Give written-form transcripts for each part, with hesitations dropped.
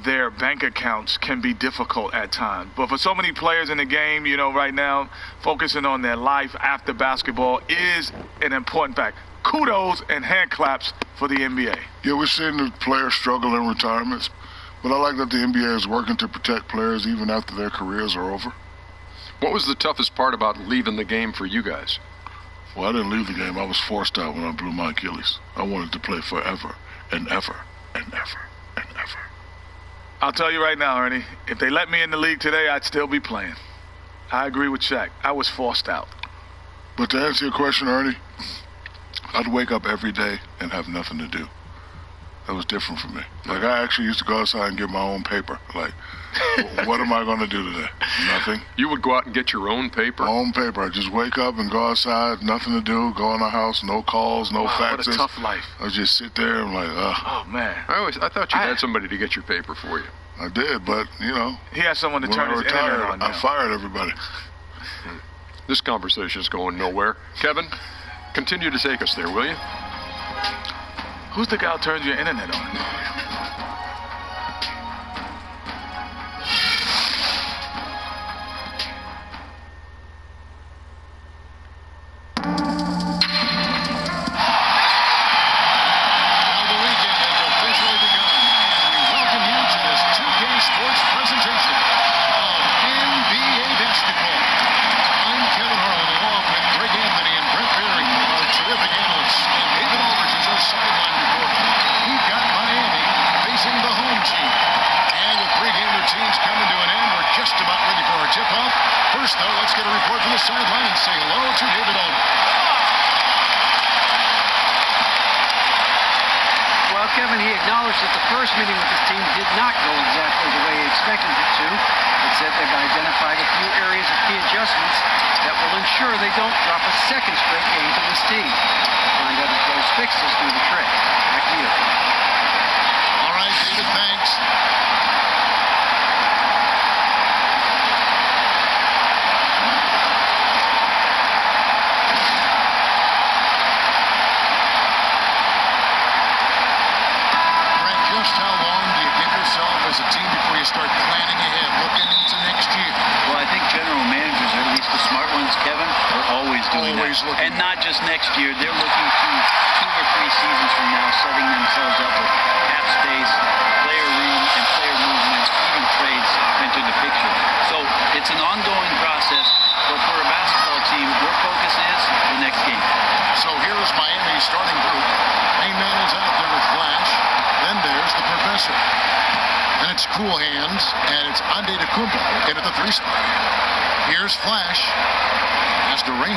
their bank accounts can be difficult at times. But for so many players in the game, you know, right now, focusing on their life after basketball is an important fact. Kudos and hand claps for the NBA. Yeah, we're seeing the players struggle in retirements, but I like that the NBA is working to protect players even after their careers are over. What was the toughest part about leaving the game for you guys? Well, I didn't leave the game. I was forced out when I blew my Achilles. I wanted to play forever and ever and ever and ever. I'll tell you right now, Ernie, if they let me in the league today, I'd still be playing. I agree with Shaq. I was forced out. But to answer your question, Ernie, I'd wake up every day and have nothing to do. That was different for me. Like, I actually used to go outside and get my own paper. Like, what am I going to do today? Nothing. You would go out and get your own paper? My own paper. I'd just wake up and go outside, nothing to do, go in the house, no calls, no faxes. What a tough life. I'd just sit there and like, ugh. Oh, man. I thought you had somebody to get your paper for you. I did, but, you know. He had someone to when turn I his retired, internet on now. I fired everybody. This conversation is going nowhere. Kevin, continue to take us there, will you? Who's the guy who turns your internet on? Kevin, he acknowledged that the first meeting with his team did not go exactly the way he expected it to, but said they've identified a few areas of key adjustments that will ensure they don't drop a second straight game to this team. We'll find out if those fixes do the trick. Back to you. All right, David, thanks. As a team before you start planning ahead, looking into next year? Well, I think general managers, or at least the smart ones, Kevin, are always doing that. And not just next year. They're looking to 2 or 3 seasons from now, setting themselves up with cap space, player room, and player movement, even trades enter the picture. So it's an ongoing process, but for a basketball team, their focus is the next game. So here's Miami's starting group. Ain't out there with Flash. Then there's the professor. And it's Cool Hands, and it's Antetokounmpo in at the 3 spot. Here's Flash. Has to ring.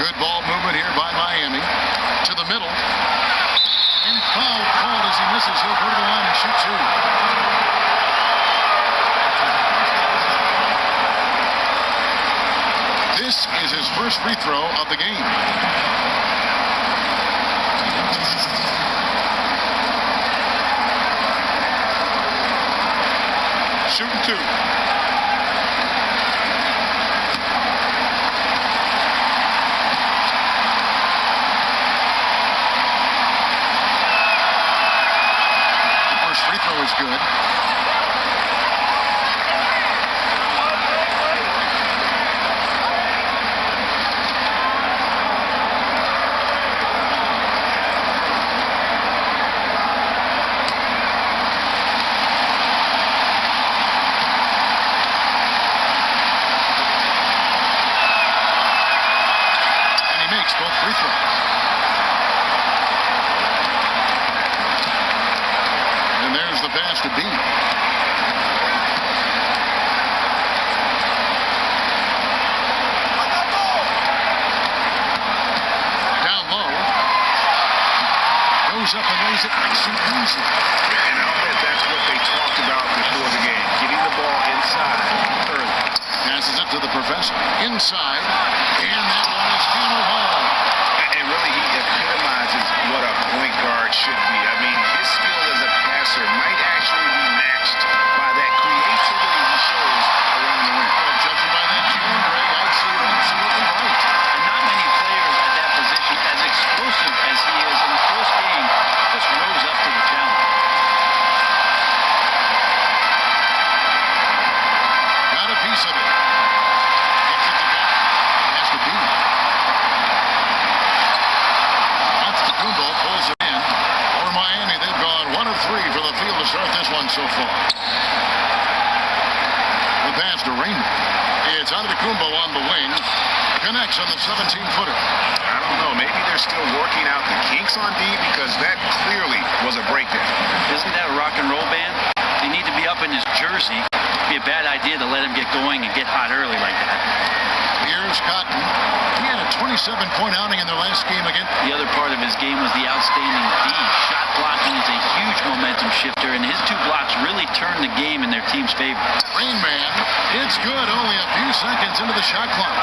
Good ball movement here by Miami. To the middle. And foul called as he misses. He'll go to the line and shoot 2. This is his first free throw of the game. Shooting 2. The first free throw is good. Both free throws. And there's the pass to B. Down low. Goes up and lays it nice and easy. And I'll bet that's what they talked about before the game. Getting the ball inside early. Passes it to the professor. Inside. And that one is hammered home. And really, he epitomizes what a point guard should be. I mean, his skill as a passer might actually be matched one so far. The pass to Raymond. It's Antetokounmpo on the wing. Connects on the 17-footer. I don't know. Maybe they're still working out the kinks on D because that clearly was a breakdown. Isn't that a rock and roll band? They need to be up in his jersey. It'd be a bad idea to let him get going and get hot early like that. Here's Cotton. He had a 27-point outing in their last game again. The other part of his game was the outstanding D. Shot blocking is a huge momentum shifter, and his 2 blocks really turned the game in their team's favor. Rain Man, it's good. Only a few seconds into the shot clock.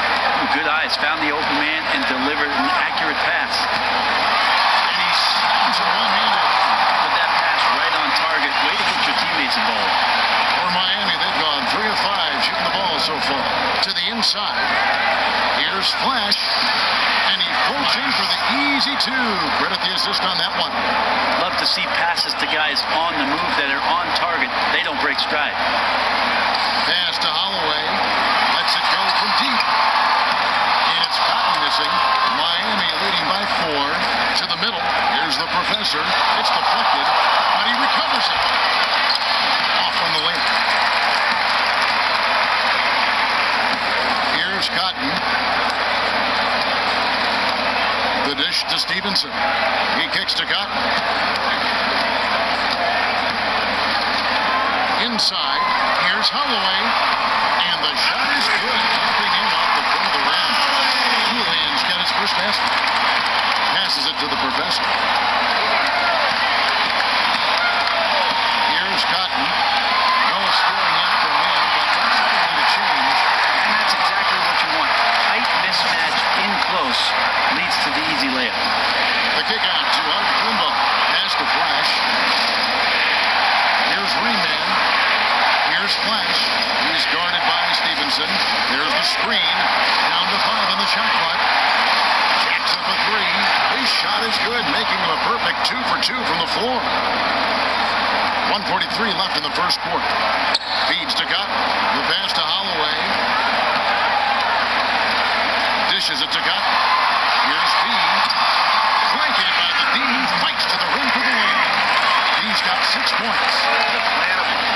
Good eyes. Found the open man and delivered an accurate pass. And he slams it one-handed. With that pass right on target. Way to get your teammates involved. For Miami, they've gone 3 of 5 shooting the ball so far. To the inside. Here's Flash. And he floats in for the easy 2. Credit the assist on that one. Love to see passes to guys on the move that are on target. They don't break stride. Pass to Holloway. Lets it go from deep. And it's Cotton missing. Miami leading by 4. To the middle. Here's the professor. It's deflected. But he recovers it. Off on the wing. Here's Cotton. The dish to Stevenson. He kicks to Cotton. Inside. Here's Holloway. And the shot is good. Popping in off the front of the rim. Julian's got his first basket. Passes it to the professor. Here's Cotton. No scoring yet from him, but that's something to change. And that's exactly what you want. Tight mismatch in close leads to the easy layup. The kick out to Antetokounmpo. Pass to Flash. Here's Rayman. Here's Flash. He's guarded by Stevenson. There's the screen. Down to 5 on the shot clock. Jacks up a 3. His shot is good, making him a perfect 2 for 2 from the floor. 1:43 left in the first quarter. Feeds to Cotton. The pass to Holloway. Dishes it to Cotton. Here's B. Flanking by the D. Fights to the rim for the win. He's got 6 points.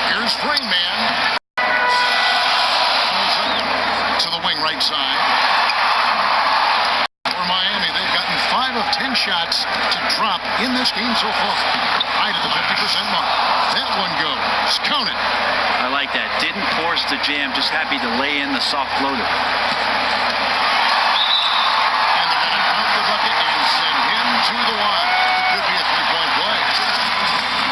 Here's Rayman. To the wing right side. For Miami, they've gotten 5 of 10 shots to drop in this game so far. Right at the 50% mark. That one goes. Count it. I like that. Didn't force the jam, just happy to lay in the soft floater. And they're going to drop the bucket and send him to the line. It could be a 3-point play.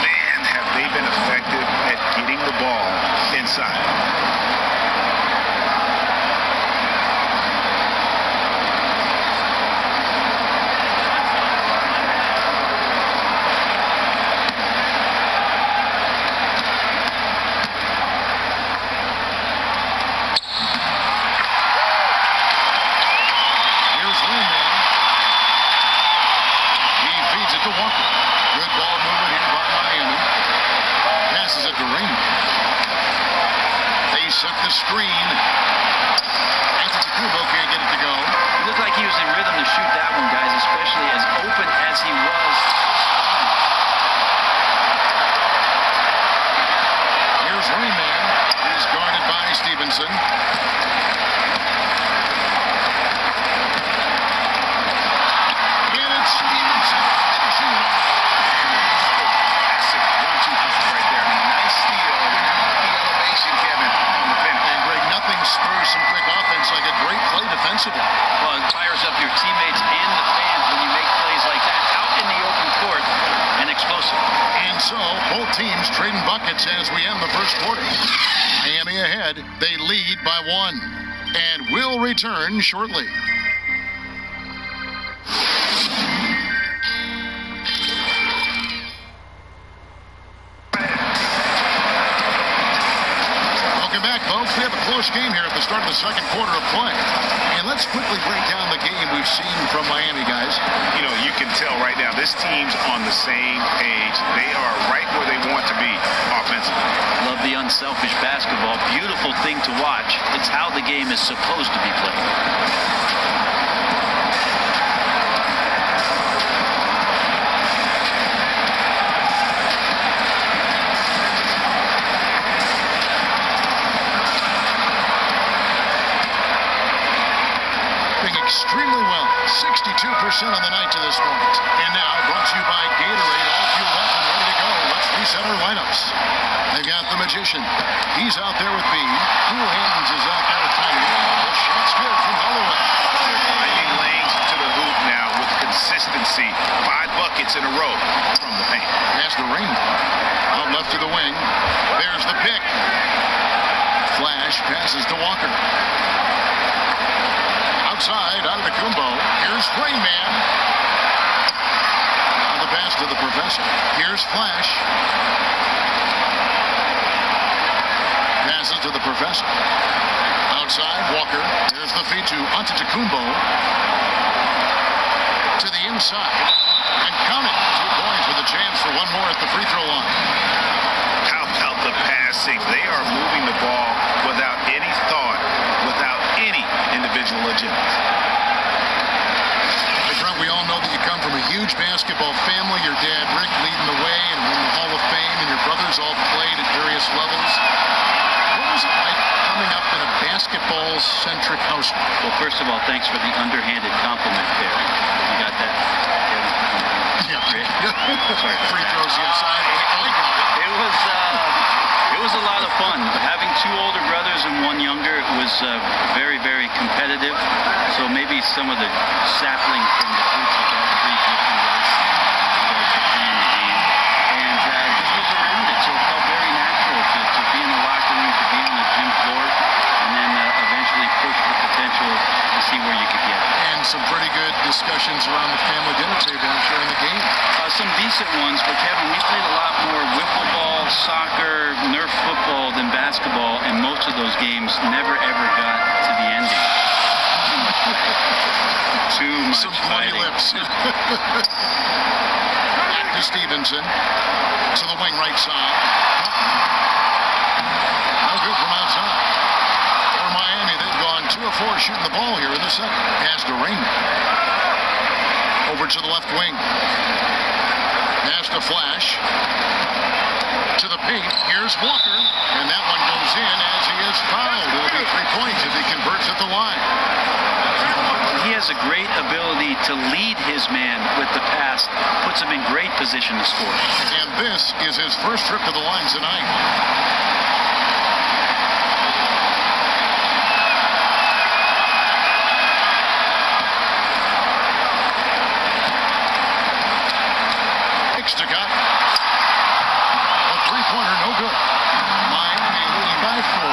Man, have they been effective at getting the ball inside. The screen. Antetokounmpo can't get it to go. It looked like he was in rhythm to shoot that one, guys, especially as open as he was. Here's Rayman. He's guarded by Stevenson. And it's Stevenson finishing it off. Classic 1-2 punch right there. Nice steal. The elevation, Kevin, on the finish. And Greg, nothing spurs some quick offense like a great play defensively. Well, it fires up your teammates and the fans when you make plays like that out in the open court and explosive. And so, both teams trading buckets as we end the first quarter. Miami ahead. They lead by 1 and will return shortly. Welcome back, folks. We have a close game here at the start of the second quarter of play. And let's quickly break down the game we've seen from Miami, guys. You know, you can tell right now this team's on the same page. They are right where they want to be offensively. Love the unselfish basketball. Beautiful thing to watch. It's how the game is supposed to be played. on the night to this point. And now, brought to you by Gatorade, all fueled up and ready to go. Let's reset our lineups. They've got the Magician. He's out there with Bean. Cool Hands is out there with Tiny. The shot's good from Holloway. They're finding lanes to the hoop now with consistency. 5 buckets in a row from the paint. Pass to Raymond. Out left to the wing. There's the pick. Flash passes to Walker. Outside, out of the Kumbo. Here's Rain Man. Now the pass to the Professor. Here's Flash. Passes to the Professor. Outside, Walker. There's the feed to Antetokounmpo. To the inside. And count it. 2 points with a chance for one more at the free throw line. How about the passing? They are moving the ball without any thought, without any individual agenda. Trent, we all know that you come from a huge basketball family. Your dad, Rick, leading the way and in the Hall of Fame, and your brothers all played at various levels. What was it like coming up in a basketball-centric household? Well, first of all, thanks for the underhanded compliment there. You got that? Yeah. Sorry. Free throws inside. It was a lot of fun. Having 2 older brothers and 1 younger, it was very, very competitive. So maybe some of the sapling from the fruits of that tree gifting to us to playing the game. And just was around it, so it felt very natural to be in the locker room, to be on the gym floor, and then eventually push the potential to see where you could get it. And some pretty good discussions around the family dinner table, I'm sure, in the game. Some decent ones, but Kevin, we played a lot more wiffle ball, soccer, Nerf football than basketball, and most of those games never ever got to the ending. Too much some bloody fighting. lips. Back to Stevenson. To the wing right side. No good from outside. For Miami, they've gone 2 of 4 shooting the ball here in the second. Pass to Raymond. Over to the left wing. Pass to Flash. To the paint. Here's Walker. And that one goes in as he is fouled. It'll be 3 points if he converts at the line. He has a great ability to lead his man with the pass. Puts him in great position to score. And this is his first trip to the line tonight. Stickup. A 3-pointer, no good. Miami leading by 4.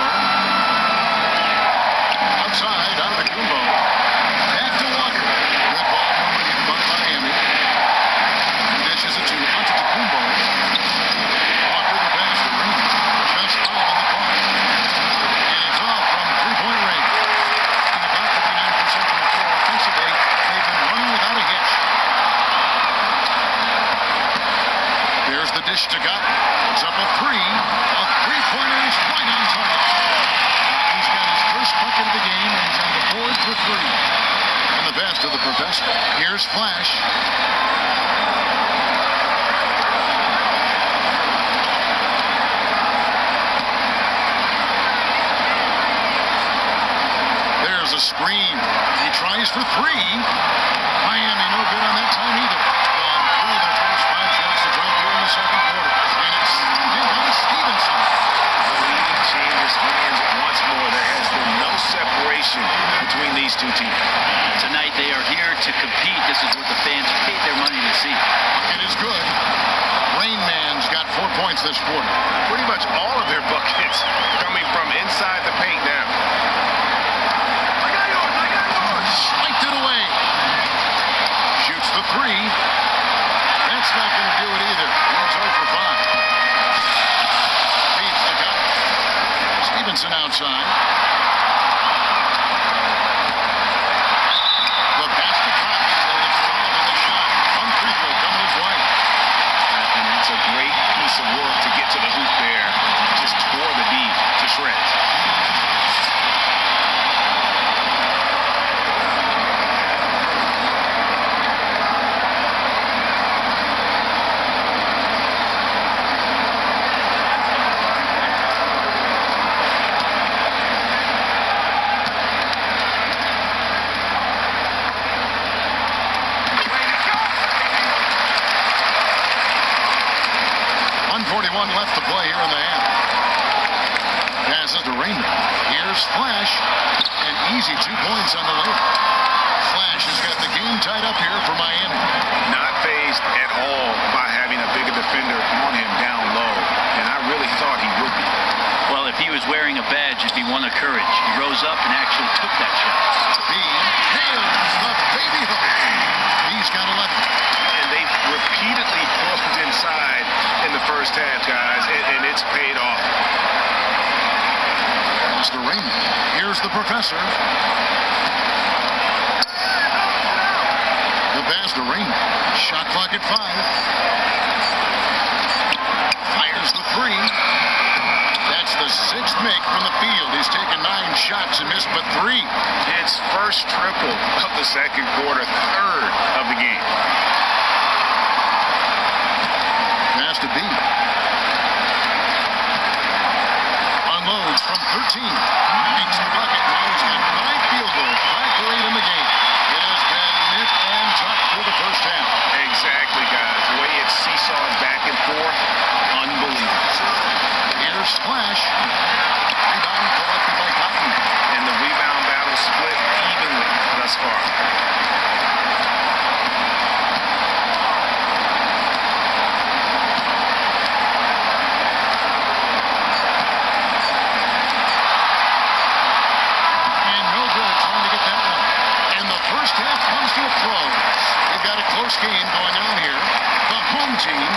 Outside, out of the Kumbo. Back to Walker. Good ball movement in by Miami. Dishes it to Antetokounmpo. Walker the pass to Raymond. Just 5 on the clock. And it's off from 3-point range. In about 59% from the floor offensively, they've been running without a hitch. There's the dish to Gott. It's up a 3. A 3-pointer is right on target. He's got his first bucket of the game, and he's on the board for 3. And the pass to the Professor. Here's Flash. There's a screen. He tries for 3. Miami no good on that time either. Gone through their first 5 shots to drop here in the second quarter. And it's Stevenson. The leading changes hands once more. There has been no separation between these 2 teams. Tonight they are here to compete. This is what the fans paid their money to see. It is good. Rain Man's got 4 points this quarter. Pretty much all of their buckets coming from inside the paint now. Swiped it away. Shoots the 3. That's not going to do it either. He's 0 for 5. Feeds the gut. Stevenson outside. The pass to Fox. And the shot. One free throw coming his way. And that's a great piece of work to get to the hoop there. Just tore the D to shreds. Here's Flash. And easy 2 points on the layup. Flash has got the game tied up here for Miami. Not phased at all by having a bigger defender on him down low. And I really thought he would be. Well, if he was wearing a badge, it'd be one of courage. He rose up and actually took that shot. Bean nails the baby hook. He's got 11. And they repeatedly closed inside in the first half, guys, and it's paid off. That's the ring. Here's the professor. The pass to Ring. Shot clock at 5. Fires the 3. That's the 6th make from the field. He's taken 9 shots and missed but 3. It's first triple of the second quarter, 3rd of the game. Pass to B. Unloads from 13. Makes the bucket. Now he's got 5 field goals. 5 for 8 in the game. It has been nip and tuck through the first half. Exactly, guys. The way it's seesawed back and forth, unbelievable. Here's Splash. Rebound collected by Cotton. And the rebound battle split evenly thus far. And no good trying to get that one. And the first half comes to a close. We've got a close game going on here. The home team,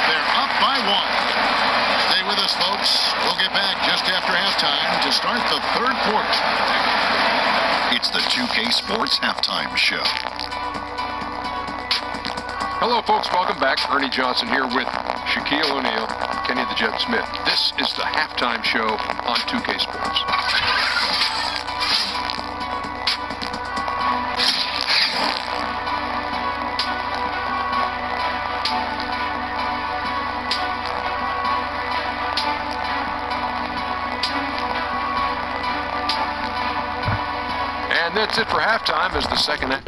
they're up by 1. Stay with us, folks. We'll get back just after halftime to start the 3rd quarter. It's the 2K Sports Halftime Show. Hello, folks. Welcome back. Ernie Johnson here with Shaquille O'Neal, Kenny the Jet Smith. This is the halftime show on 2K Sports. And that's it for halftime as the second half.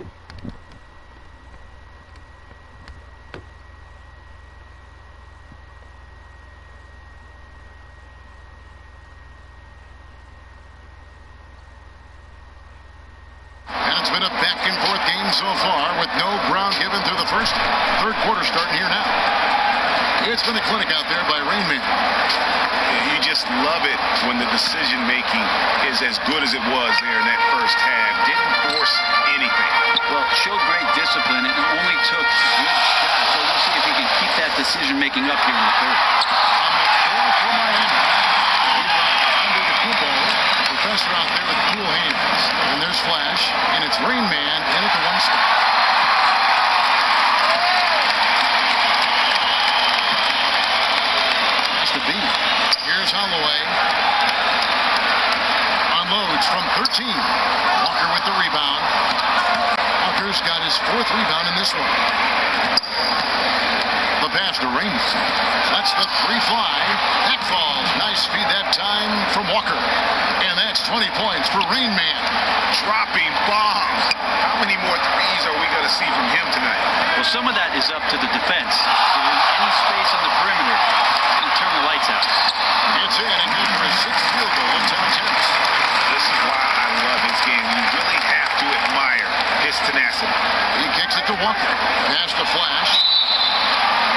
And it's been a back and forth game so far with no ground given through the first. 3rd quarter starting here now. It's been a clinic out there by Rainman. You just love it when the decision-making is as good as it was there in that first half. Didn't force anything. Well, showed great discipline, and it only took good shots. So we'll see if he can keep that decision-making up here in the 3rd. On the floor for Miami. Under the Kubo. Professor out there with cool hands. And there's Flash. And it's Rain Man in at the 1 spot. That's the B. Here's Holloway. Unloads from 13. Walker with the rebound. Walker's got his 4th rebound in this one. The pass to Raymond. That's the 3 fly. That falls. Nice feed that time from Walker. And that's 20 points for Rain Man. Dropping bombs. How many more threes are we going to see from him tonight? Well, some of that is up to the defense. So in any space on the perimeter, it's going to turn the lights out. It's in and good for a 6th field goal in 10 attempts. This is why I love his game. You really have to admire his tenacity. He kicks it to Walker. Pass to Flash.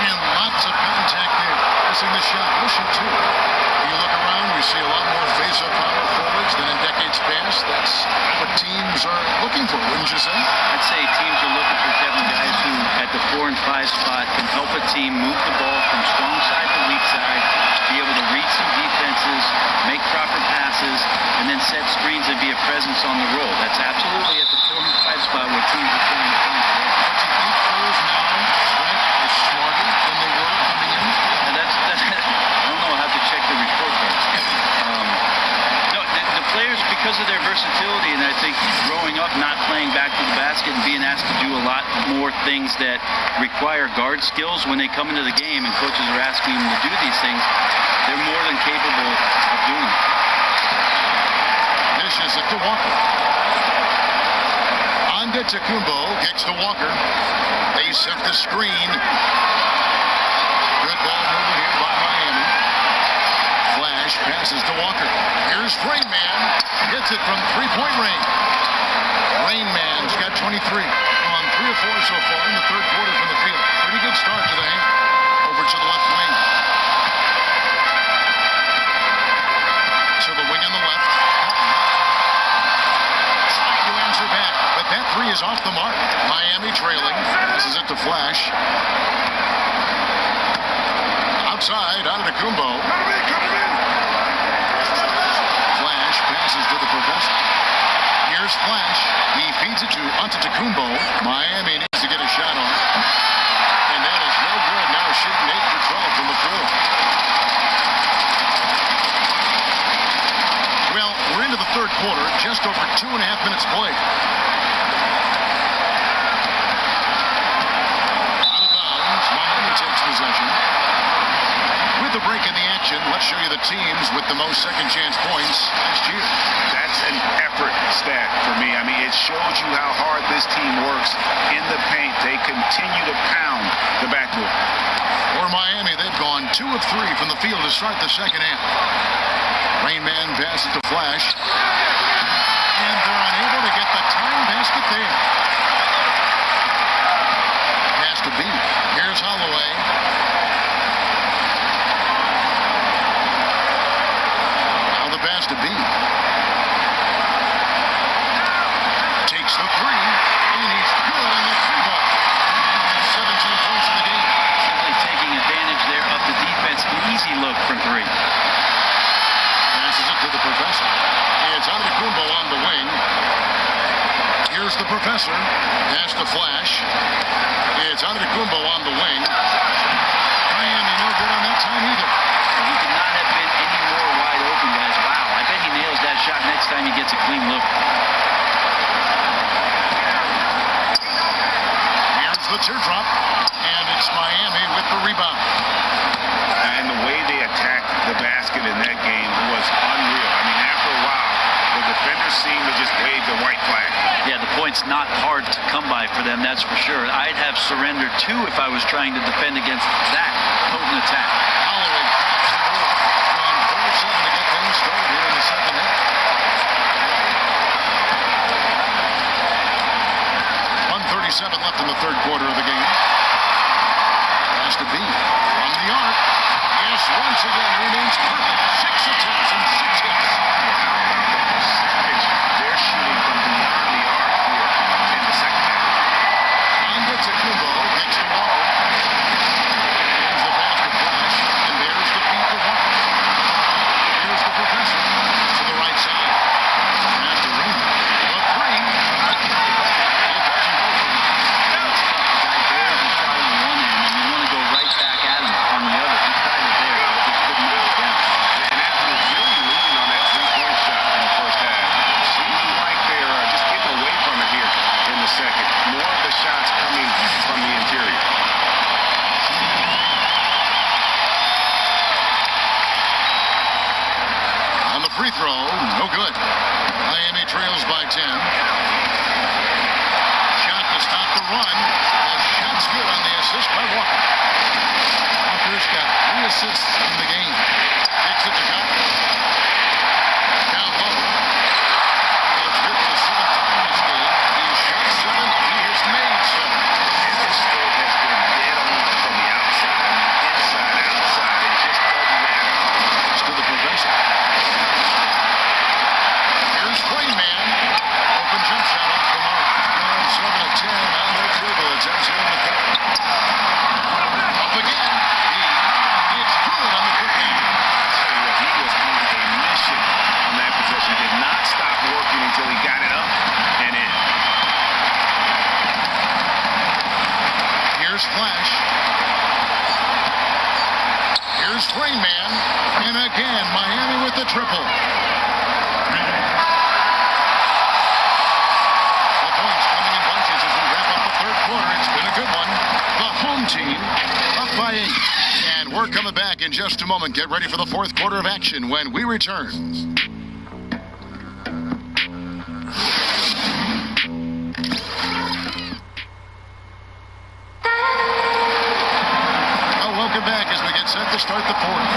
And lots of contact there. Missing the shot. Pushing too. When you look around, we see a lot more face-up power forwards than in decades past. That's what teams are looking for, wouldn't you say? I'd say teams are looking for, Kevin, guys who at the 4 and 5 spot can help a team move the ball from strong side to weak side, be able to read some defenses, make proper passes, and then set screens and be a presence on the roll. That's absolutely at the 4 and 5 spot where teams are trying to find today. Players now, right, are smarter than they were coming in. And that's I don't know. I'll have to check the report cards, Kevin. No, the players, because of their versatility, and I think growing up not playing back to the basket and being asked to do a lot more things that require guard skills when they come into the game and coaches are asking them to do these things, they're more than capable of doing it. Dishes it to Walker. On to Tacumbo. Kicks to Walker. They set the screen. Good ball movement here by Miami. Flash passes to Walker. Here's Rain Man. Hits it from three-point range. Rain Man's got 23 on 3 of 4 so far in the third quarter from the field. Pretty good start to the hand. Over to the left wing. To the wing on the left. Trying to answer back, but that three is off the mark. Miami trailing. This is it to Flash. Outside, Antetokounmpo. Flash passes to the professor. Here's Flash. He feeds it to Antetokounmpo. Miami needs to get a shot on. And that is no good. Now shooting 8 for 12 from the floor. Well, we're into the third quarter. Just over 2.5 minutes played. Out of bounds. Miami takes possession. With the break in the action, let's show you the teams with the most second chance points last year. That's an effort stat for me. I mean, it shows you how hard this team works in the paint. They continue to pound the backboard. For Miami, they've gone 2 of 3 from the field to start the second half. Rain Man passes to Flash. And they're unable to get the tying basket there. Pass to B. Here's Holloway. Now the pass to B. Takes the three. And he's good on the three ball. 17 points in the game. Simply taking advantage there of the defense. An easy look from 3. Passes it to the professor. It's Antetokounmpo on the wing. Here's the professor. Pass to Flash. It's Antetokounmpo on the wing. Miami no good on that time either. He could not have been any more wide open, guys. Wow, I bet he nails that shot next time he gets a clean look. Here's the teardrop. And it's Miami with the rebound. And the way they attacked the basket in that game was unreal. I mean, after a while, the defenders seemed to just wave the white flag. Yeah, the point's not hard to come by for them, that's for sure. I'd have surrendered too if I was trying to defend against that potent attack. Holloway drops the ball. On 4-7 to get things started here in the second half. 1:37 left in the third quarter of the game. Has to be from the arc. Yes, once again remains perfect. 6 attempts and 6 hits. How about the percentage they're shooting from beyond the arc here in the second half? Antetokounmpo makes the wall. Here's the pass to Flash, and there's the feed to Walker. Here's the professor to the right side. Pass to Rain. The three. It doesn't go for him. The guy bears a shot on one end, and you want to go right back at him on the other. He tried it there, but just couldn't knock it down. And after really leading on that three-point shot in the first half, seems like they're just getting away from it here in the second. More of the shots coming from the interior. On the free throw, no good. Miami trails by 10. Shot to stop the run. The shot's good on the assist by Walker. Walker's got 3 assists in the game. Takes it to Cotton. Down low. It's good for the 7th time this game. He's shot 7. He has made 7. And this stroke has been dead on from the outside. Inside, outside. It just doesn't matter. It's to the professor. Here's Rain Man. Open jump shot off the mark. 7 of 10 on the dribble. It's actually in the cup. Up again. It's good on the cookie. Tell you what, he was on a mission on that possession. Did not stop working until he got it up and in. Here's Flash. Here's Rain Man. And again, Miami with the triple. The points coming in bunches as we wrap up the third quarter. It's been a good one. The home team up by 8. And we're coming back in just a moment. Get ready for the fourth quarter of action when we return. Welcome back as we get set to start the fourth.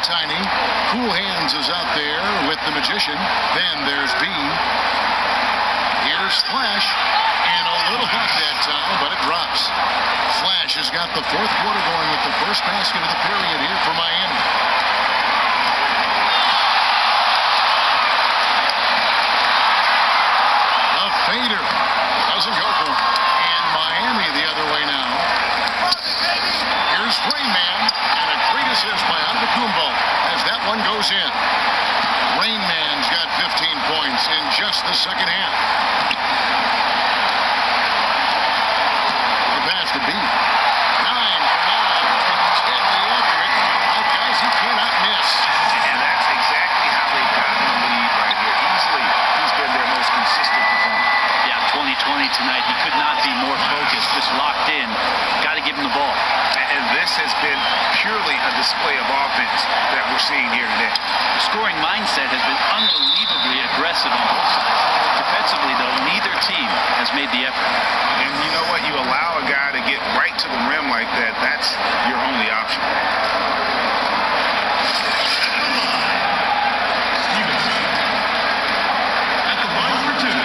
Tiny. Cool Hands is out there with the Magician. Then there's B. Here's Flash. And a little hot that time, but it drops. Flash has got the fourth quarter going with the first basket of the period here for Miami. The fader doesn't go for him. And Miami the other way now. Here's Rain Man, and a great assist by Antetokounmpo as that one goes in. Rain Man's got 15 points in just the second half. The pass to B. 9 for 9. Deadly accurate. Oh, guys, he cannot miss. And that's exactly how they've gotten the lead right here. Easily, he's been their most consistent performer. Yeah, 2020 tonight. He could not be more focused, just locked in. Got to give him the ball. And this has been purely a display of offense that we're seeing here today. The scoring mindset has been unbelievably aggressive on both sides. Defensively, though, neither team has made the effort. And you know what? You allow a guy to get right to the rim like that, that's your only option. At the line for two.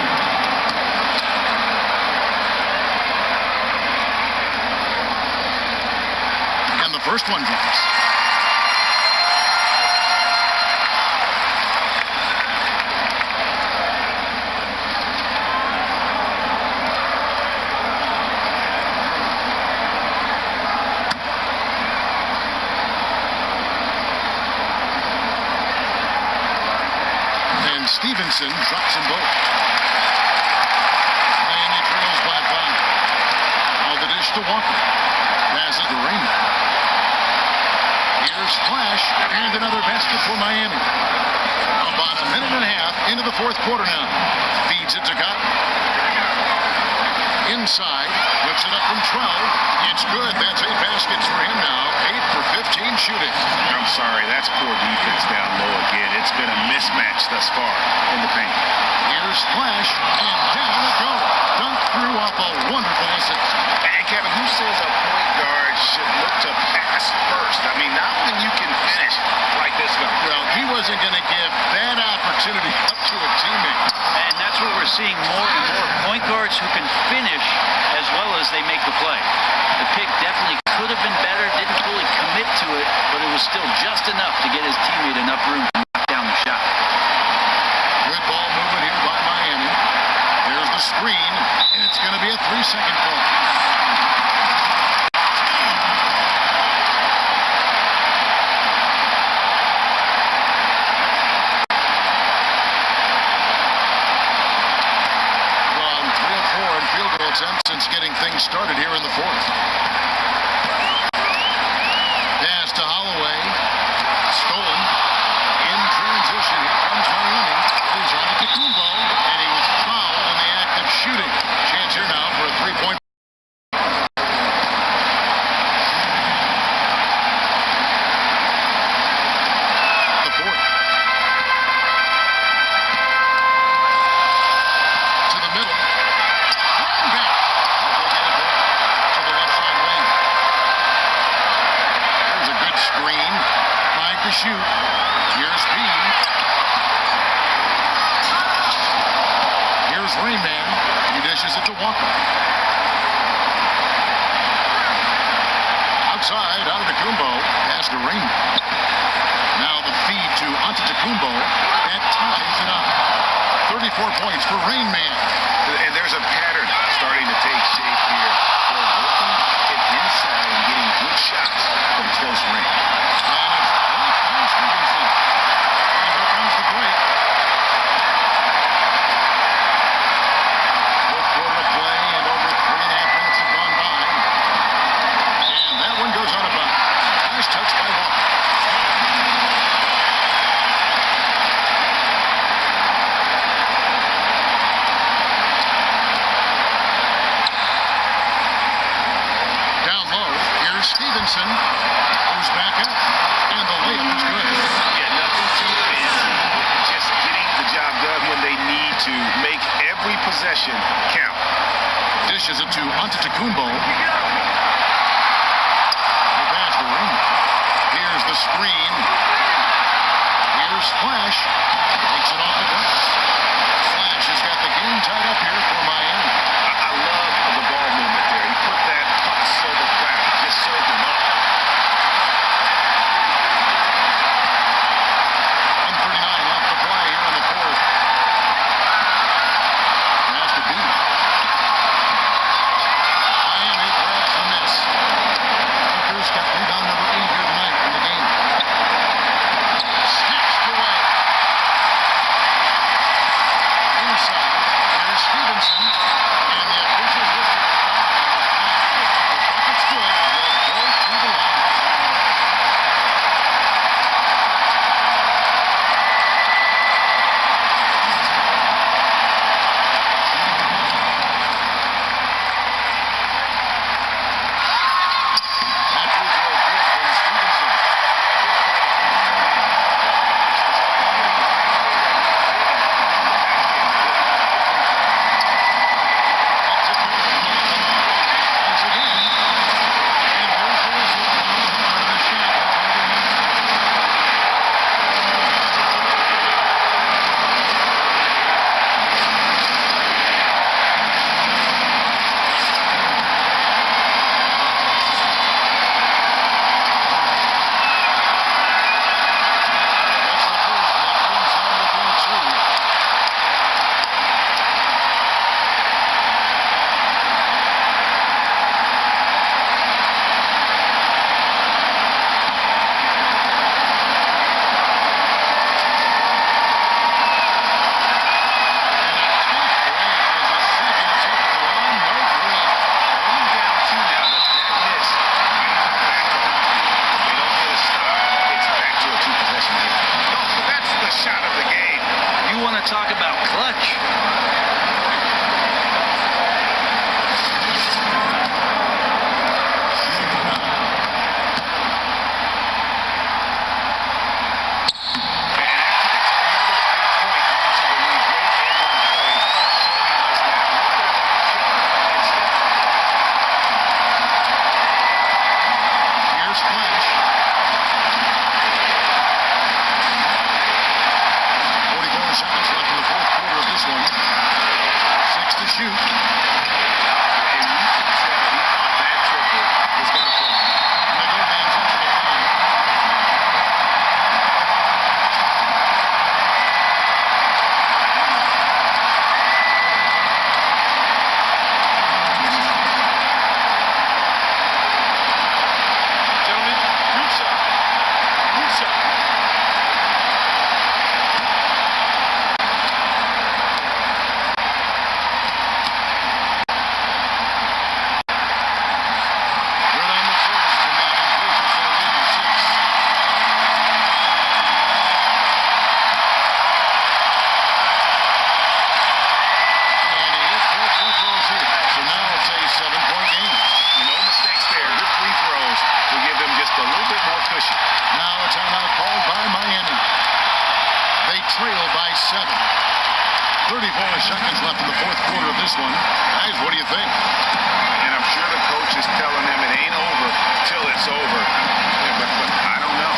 And the first one drops. Stevenson drops them both. Miami trails by 5. Now the dish to Walker. Pass it to Rain. Here's Flash, and another basket for Miami. About a minute and a half into the fourth quarter now. Feeds it to Cotton. Inside, whips it up from 12. It's good. That's 8 baskets for him now. 8 for 15 shooting. I'm sorry, that's poor defense down low again. It's been a mismatch thus far in the paint. Here's Flash, and down it goes. Dunked through off a wonderful assist. And Kevin, who says a point guard should look to pass first? I mean, not when you can finish like this guy. Well, he wasn't going to give that opportunity up to a teammate. And that's what we're seeing more and more. Point guards who can finish as well as they make the play. The pick definitely could have been better, didn't fully commit to it, but it was still just enough to get his teammate enough room to knock down the shot. Good ball movement here by Miami. Here's the screen, and it's going to be a 3-second call. Gone 3 of 4 in field goal attempts since getting things started here in the fourth. Pass to Holloway. Stolen. In transition, here comes Miami. Here's Antetokounmpo, and he was fouled in the act of shooting. Chance here now for a 3-point. The fourth. To the middle. Run back. To the left side lane. There's a good screen. 5 to shoot. Here's B. Here's Rain Man. He dishes it to Walker. Outside, Antetokounmpo. Pass to Rain Man. Now the feed to Antetokounmpo. That ties it up. 34 points for Rain Man. And there's a pattern starting to take shape here. They're working it inside and getting good shots from close range. And it's blocked by Stevenson. And here comes the break. Fourth quarter of play, and over 3.5 minutes have gone by. And that one goes out of bounds. Nice touch by Walker. Down low, here's Stevenson, who's back up, and the layup is good. Yeah, nothing too fancy. Just getting the job done when they need to. Make every possession count. Dishes it to Antetokounmpo. The pass to Rain. Here's Here's the screen. Here's Flash. Takes it off the glass. Flash has got the game tied up here for Miami. I love the ball movement there. He put that puck so the ground. Just served him up. 1:39 left to play here in the fourth. Has to be. Miami grabs the miss. Hooker's got rebound number 8 here tonight in the game. Snatched away. Inside. There's Stevenson. And the officials listed the bucket's good. Will go to the line. That free throw good from Stevenson. Once again. And here's the whistle. The shot. That's the first. Left inside within 2. You want to talk about clutch? Here's Flash. 44 seconds left in the fourth quarter of this one. 6 to shoot. And you can tell he thought that triple was going to fall. And they go to the intentional foul. Gentlemen, Russo. Right on the first, and now his Pacers are leading 6. And he hit 4 free throws here. So now it's a 7-point game. No mistakes there. Good free throws to give them just a little bit more cushion. Now a timeout called by Miami. They trail by 7. 34 seconds left in the fourth quarter of this one. Guys, what do you think? And I'm sure the coach is telling them it ain't over till it's over. Yeah, but I don't know.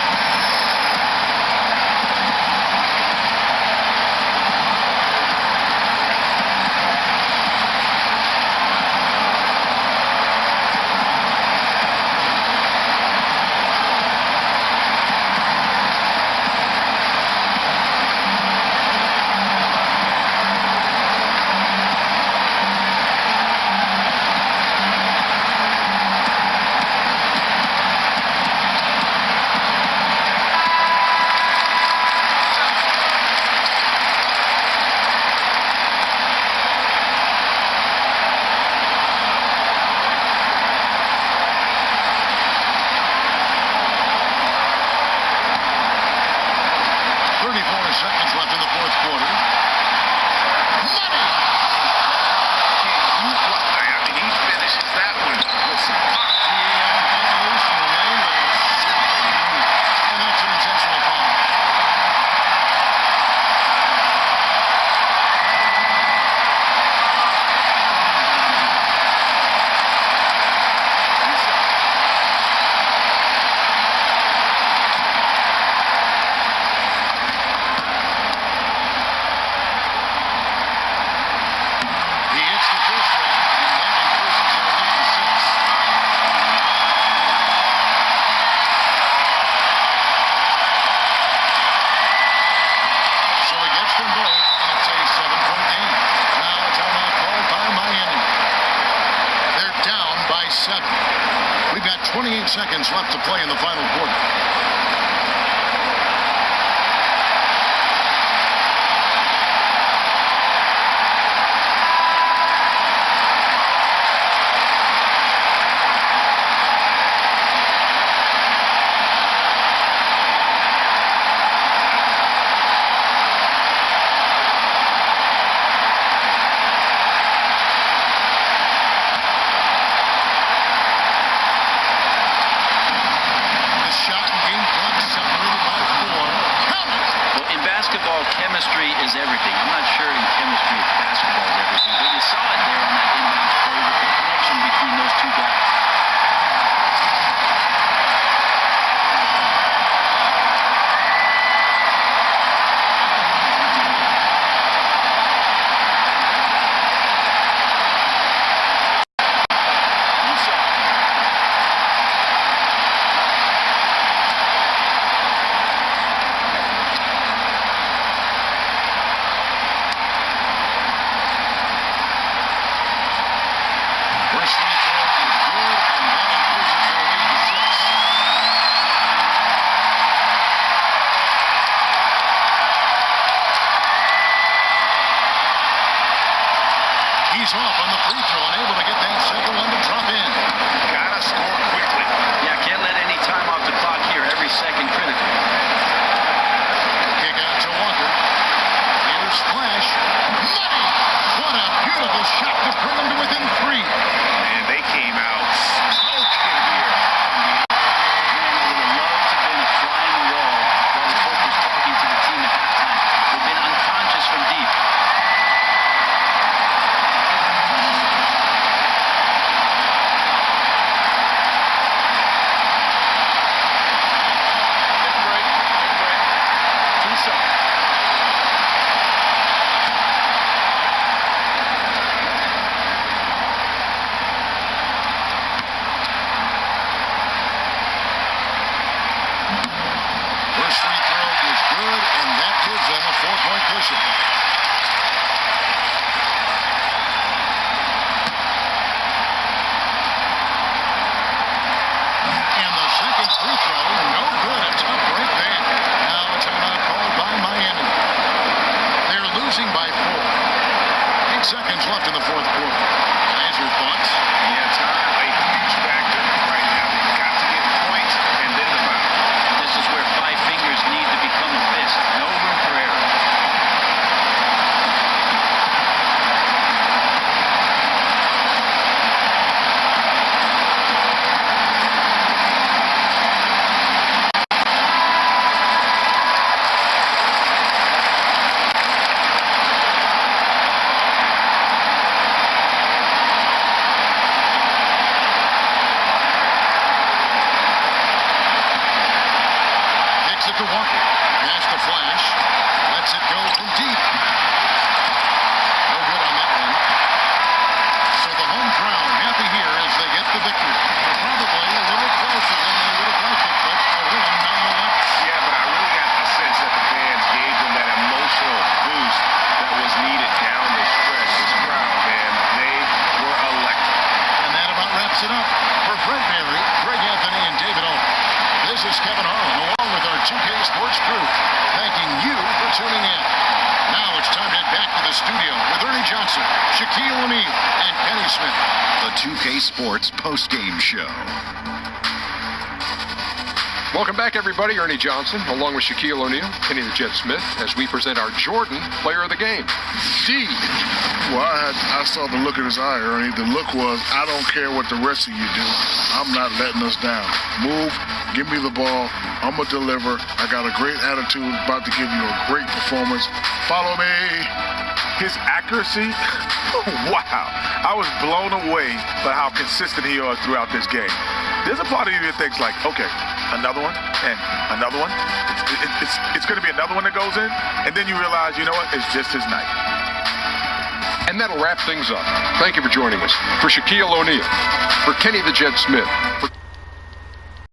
7. We've got 28 seconds left to play in the final quarter. Chemistry is everything. I'm not sure in chemistry if basketball is everything, but you saw it there on that inbound play with the connection between those two guys. He's off on the free throw, unable to get that second one to drop in. Gotta score quickly. Yeah, can't let any time off the clock here. Every second critical. Kick out to Walker. Here's Flash. Money! What a beautiful shot to bring him to within 3. And they came out smoking here. Man, it would have loved to have been a flying wall while the coach was talking to the team at halftime. They've been unconscious from deep. First free throw is good, and that gives them a 4-point cushion. And the second free throw, no good. A tough break there. Now a timeout called by Miami. They're losing by 4. 8 seconds left in the fourth quarter. Guys, your thoughts? Yeah, time, a huge factor right now. You've got to get points and then the foul. This is where 5 fingers need to become a fist. No room for error. Kicks it to Walker. Pass to Flash. Lets it go from deep. No good on that one. So the home crowd happy here as they get the victory. Probably a little closer than they would have liked it, but a win nonetheless. Yeah, but I really got the sense that the fans gave them that emotional boost that was needed down the stretch. This crowd, man, they were electric. And that about wraps it up. For Brent Barry, Greg Anthony, and David Owen, this is Kevin Harlan, along with our 2K Sports crew, thanking you for tuning in. Now it's time to head back to the studio with Ernie Johnson, Shaquille O'Neal, and Kenny Smith. The 2K Sports postgame show. Welcome back, everybody. Ernie Johnson, along with Shaquille O'Neal, Kenny the Jet Smith, as we present our Jordan Player of the Game. D. Well, I saw the look in his eye, Ernie. The look was, I don't care what the rest of you do. I'm not letting us down. Move, give me the ball. I'm going to deliver. I got a great attitude, about to give you a great performance. Follow me. His accuracy, wow. I was blown away by how consistent he was throughout this game. There's a part of you that thinks like, okay, another one, and another one. It's going to be another one that goes in, and then you realize, you know what, it's just his night. And that'll wrap things up. Thank you for joining us. For Shaquille O'Neal, for Kenny the Jet Smith, for